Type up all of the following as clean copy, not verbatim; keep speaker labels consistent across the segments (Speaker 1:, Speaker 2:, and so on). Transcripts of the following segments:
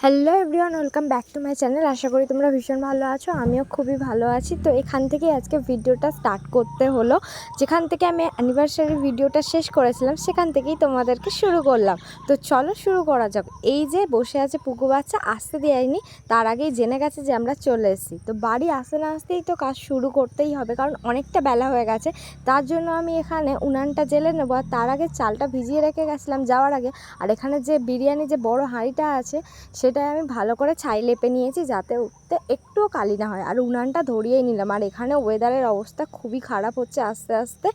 Speaker 1: Hello everyone, welcome back to my channel. আশা করি তোমরা ভীষণ ভালো আছো, আমিও খুবই ভালো আছি। তো এখান থেকে আজকে ভিডিওটা স্টার্ট করতে হলো। যেখান থেকে আমি অ্যানিভার্সারি ভিডিওটা শেষ করেছিলাম সেখান থেকেই তোমাদেরকে শুরু করলাম। তো চলো শুরু করা যাক। এই যে বসে আছে পুকু বাচ্চা, আসতে দেয়নি, তার আগেই জেনে গেছে যে আমরা চলে এসেছি। তো বাড়ি আসতে না আসতেই তো কাজ শুরু করতেই হবে, কারণ অনেকটা বেলা হয়ে গেছে। তার জন্য আমি এখানে উনানটা জেলে নেবো, আর তার আগে চালটা ভিজিয়ে রেখে গেছিলাম যাওয়ার আগে। আর এখানে যে বিরিয়ানি যে বড় হাঁড়িটা আছে সেটা আমি ভালো করে ছাই লেপে নিয়েছি, যাতে উঠতে একটুও কালি না হয়। আর উনানটা ধরিয়েই নিলাম। আর এখানে ওয়েদারের অবস্থা খুবই খারাপ হচ্ছে আস্তে আস্তে,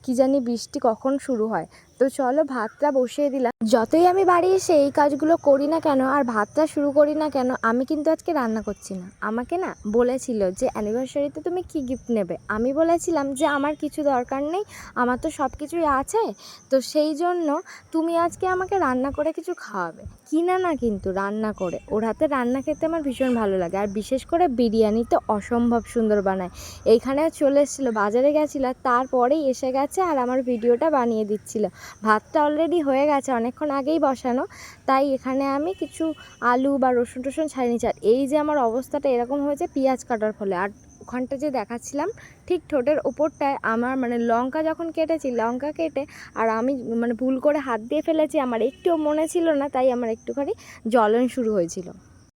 Speaker 1: কি জানি বৃষ্টি কখন শুরু হয়। তো চলো ভাতটা বসিয়ে দিলাম। যতই আমি বাড়ি এসে এই কাজগুলো করি না কেন আর ভাতটা শুরু করি না কেন, আমি কিন্তু আজকে রান্না করছি না। আমাকে না বলেছিল যে অ্যানিভার্সারিতে তুমি কি গিফট নেবে। আমি বলেছিলাম যে আমার কিছু দরকার নেই, আমার তো সব কিছুই আছে। তো সেই জন্য তুমি আজকে আমাকে রান্না করে কিছু খাওয়াবে, কিনা না কিন্তু রান্না করে। ওর হাতে রান্না খেতে আমার ভীষণ ভালো লাগে, আর বিশেষ করে বিরিয়ানি তো অসম্ভব সুন্দর বানায়। এইখানে চলে এসেছিলো, বাজারে গেছিলো, তারপরেই এসে গেছে আর আমার ভিডিওটা বানিয়ে দিচ্ছিল। ভাতটা অলরেডি হয়ে গেছে, অনেকক্ষণ আগেই বসানো। তাই এখানে আমি কিছু আলু বা রসুন টসুন ছাড়িয়ে নিচ্ছি। আর এই যে আমার অবস্থাটা এরকম হয়েছে পেঁয়াজ কাটার ফলে। আর ওখানটা যে দেখাচ্ছিলাম ঠিক ঠোঁটের ওপরটায় আমার লঙ্কা যখন কেটেছি, লঙ্কা কেটে আর আমি ভুল করে হাত দিয়ে ফেলেছি, আমার একটুও মনে ছিল না, তাই আমার একটুখানি জ্বলন শুরু হয়েছিল।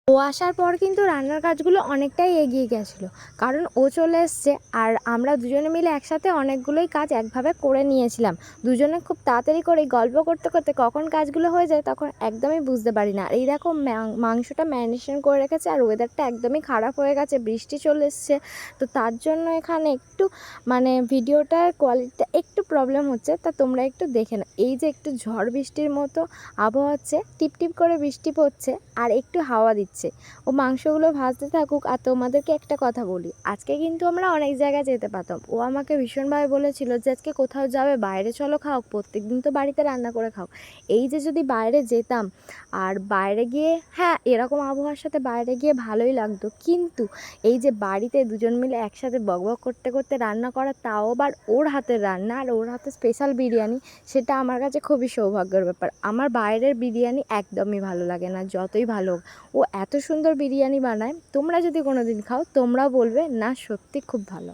Speaker 1: ও আসার পর কিন্তু রান্নার কাজগুলো অনেকটাই এগিয়ে গেছিলো, কারণ ও চলে এসছে। আর আমরা দুজনে মিলে একসাথে অনেকগুলোই কাজ একভাবে করে নিয়েছিলাম। দুজনে খুব তাড়াতাড়ি করে গল্প করতে করতে কখন কাজগুলো হয়ে যায় তখন একদমই বুঝতে পারি না। আর এইরকম মাংসটা ম্যারিনেশন করে রেখেছে, আর ওয়েদারটা একদমই খারাপ হয়ে গেছে, বৃষ্টি চলে এসছে। তো তার জন্য এখানে একটু ভিডিওটার কোয়ালিটিটা একটু প্রবলেম হচ্ছে, তা তোমরা একটু দেখে নাও। এই যে একটু ঝড় বৃষ্টির মতো আবহাওয়া হচ্ছে, টিপটিপ করে বৃষ্টি পড়ছে আর একটু হাওয়া দিচ্ছে। ও মাংসগুলো ভাজতে থাকুক। আর তোমাদেরকে একটা কথা বলি, আজকে কিন্তু আমরা অনেক জায়গায় যেতে পারতাম। ও আমাকে ভীষণভাবে বলেছিল যে আজকে কোথাও যাবে, বাইরে চলো খাও, প্রত্যেকদিন তো বাড়িতে রান্না করে খাও। এই যে যদি বাইরে যেতাম, আর বাইরে গিয়ে হ্যাঁ এরকম আবহাওয়ার সাথে বাইরে গিয়ে ভালোই লাগতো, কিন্তু এই যে বাড়িতে দুজন মিলে একসাথে বকবক করতে করতে রান্না করা, তাও আবার ওর হাতের রান্না আর ওর হাতে স্পেশাল বিরিয়ানি, সেটা আমার কাছে খুবই সৌভাগ্যের ব্যাপার। আমার বাইরের বিরিয়ানি একদমই ভালো লাগে না, যতই ভালো হোক। ও এত সুন্দর বিরিয়ানি বানায়, তোমরা যদি কোনো দিন খাও তোমরাও বলবে না সত্যি খুব ভালো।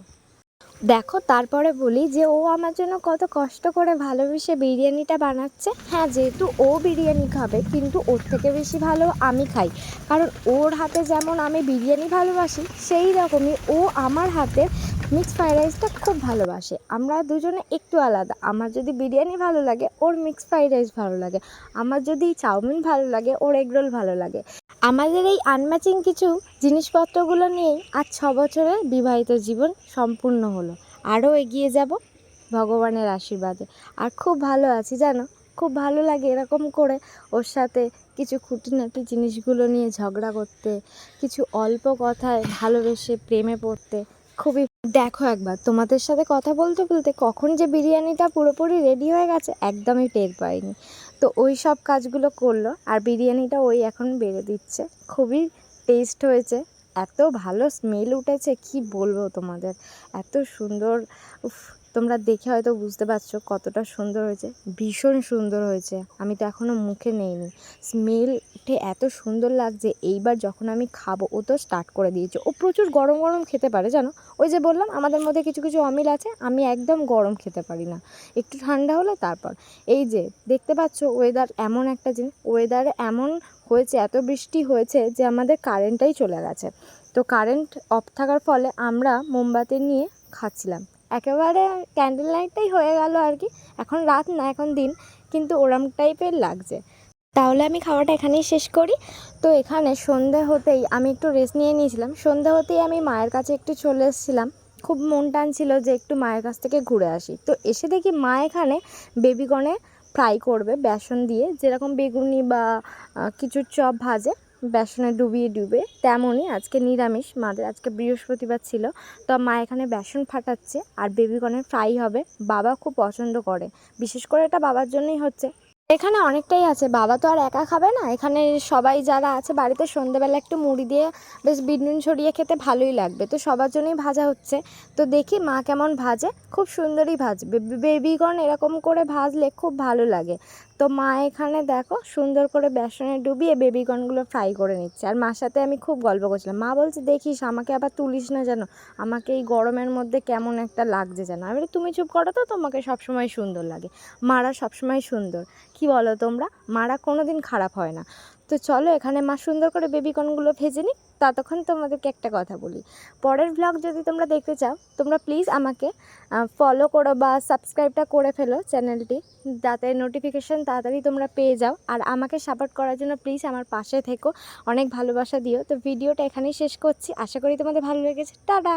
Speaker 1: দেখো তারপরে বলি যে ও আমার জন্য কত কষ্ট করে ভালোবেসে বিরিয়ানিটা বানাচ্ছে। হ্যাঁ, যেহেতু ও বিরিয়ানি খাবে, কিন্তু ওর থেকে বেশি ভালো আমি খাই, কারণ ওর হাতে যেমন আমি বিরিয়ানি ভালোবাসি, সেই রকমই ও আমার হাতের মিক্সড ফ্রাইড রাইসটা খুব ভালোবাসে। আমরা দুজনে একটু আলাদা, আমার যদি বিরিয়ানি ভালো লাগে ওর মিক্সড ফ্রাইড রাইস ভালো লাগে, আমার যদি চাউমিন ভালো লাগে ওর এগরোল ভালো লাগে। আমাদের এই আনম্যাচিং কিছু জিনিসপত্রগুলো নিয়েই আজ 6 বছরের বিবাহিত জীবন সম্পূর্ণ হলো। আরও এগিয়ে যাব ভগবানের আশীর্বাদে। আর খুব ভালো আছি জানো, খুব ভালো লাগে এরকম করে ওর সাথে কিছু খুঁটিনাটি জিনিসগুলো নিয়ে ঝগড়া করতে, কিছু অল্প কথায় ভালোবেসে প্রেমে পড়তে। খুবই দেখো একবার তোমাদের সাথে কথা বলতে বলতে কখন যে বিরিয়ানিটা পুরোপুরি রেডি হয়ে গেছে একদমই টের পাইনি। তো ওই সব কাজগুলো করলো, আর বিরিয়ানিটা ওই এখন বেড়ে দিচ্ছে। খুবই টেস্ট হয়েছে, এত ভালো স্মেল উঠেছে কি বলবো তোমাদের, এত সুন্দর। উফ, তোমরা দেখে হয়তো বুঝতে পারছো কতটা সুন্দর হয়েছে, ভীষণ সুন্দর হয়েছে। আমি তো এখনও মুখে নেইনি, স্মেল উঠে এত সুন্দর লাগছে। এইবার যখন আমি খাবো, ও তো স্টার্ট করে দিয়েছে, ও প্রচুর গরম গরম খেতে পারে জানো। ওই যে বললাম আমাদের মধ্যে কিছু কিছু অমিল আছে, আমি একদম গরম খেতে পারি না, একটু ঠান্ডা হলে তারপর। এই যে দেখতে পাচ্ছ ওয়েদার এমন একটা জিনিস, ওয়েদারে এমন হয়েছে, এত বৃষ্টি হয়েছে যে আমাদের কারেন্টটাই চলে গেছে। তো কারেন্ট অফ থাকার ফলে আমরা মোমবাতি নিয়ে খাচ্ছিলাম, একেবারে ক্যান্ডেল লাইটটাই হয়ে গেল আর কি। এখন রাত না, এখন দিন, কিন্তু ওরম টাইপের লাগছে। তাহলে আমি খাওয়াটা এখানেই শেষ করি। তো এখানে সন্ধে হতেই আমি একটু রেস্ট নিয়ে নিয়েছিলাম, সন্ধে হতেই আমি মায়ের কাছে একটু চলে এসেছিলাম। খুব মন টানছিল যে একটু মায়ের কাছ থেকে ঘুরে আসি। তো এসে দেখি মা এখানে বেবিকর্নে ফ্রাই করবে বেসন দিয়ে, যেরকম বেগুনি বা কিছু চপ ভাজে বেসনে ডুবিয়ে ডুবিয়ে, তেমনই আজকে নিরামিষ, মাদের আজকে বৃহস্পতিবার ছিল। তো মা এখানে বেসন ফাটাচ্ছে আর বেবিকর্নের ফ্রাই হবে। বাবা খুব পছন্দ করে, বিশেষ করে এটা বাবার জন্যই হচ্ছে। এখানে অনেকটাই আছে, বাবা তো আর একা খাবে না, এখানে সবাই যারা আছে বাড়িতে সন্ধ্যেবেলা একটু মুড়ি দিয়ে বেশ বিট নুন ছড়িয়ে খেতে ভালোই লাগবে। তো সবার জন্যই ভাজা হচ্ছে। তো দেখি মা কেমন ভাজে, খুব সুন্দরই ভাজবে। বেবিকর্ন এরকম করে ভাজলে খুব ভালো লাগে। তো মা এখানে দেখো সুন্দর করে বেসনে ডুবিয়ে বেবিকর্নগুলো ফ্রাই করে নিচ্ছে, আর মার সাথে আমি খুব গল্প করছিলাম। মা বলছে দেখিস আমাকে আবার তুলিস না যেন, আমাকে এই গরমের মধ্যে কেমন একটা লাগছে যেন। আমি বলি তুমি চুপ করো তো, তোমাকে সবসময় সুন্দর লাগে, মারা সবসময় সুন্দর, কি বলো তোমরা, মারা কোনো দিন খারাপ হয় না। তো চলো এখানে মা সুন্দর করে বেবিকর্নগুলো ভেজে নিই, ততক্ষণ তোমাদেরকে একটা কথা বলি। পরের ব্লগ যদি তোমরা দেখতে চাও তোমরা প্লিজ আমাকে ফলো করো বা সাবস্ক্রাইবটা করে ফেলো চ্যানেলটি, যাতে নোটিফিকেশান তাড়াতাড়ি তোমরা পেয়ে যাও। আর আমাকে সাপোর্ট করার জন্য প্লিজ আমার পাশে থেকো, অনেক ভালোবাসা দিও। তো ভিডিওটা এখানেই শেষ করছি, আশা করি তোমাদের ভালো লেগেছে। টাটা।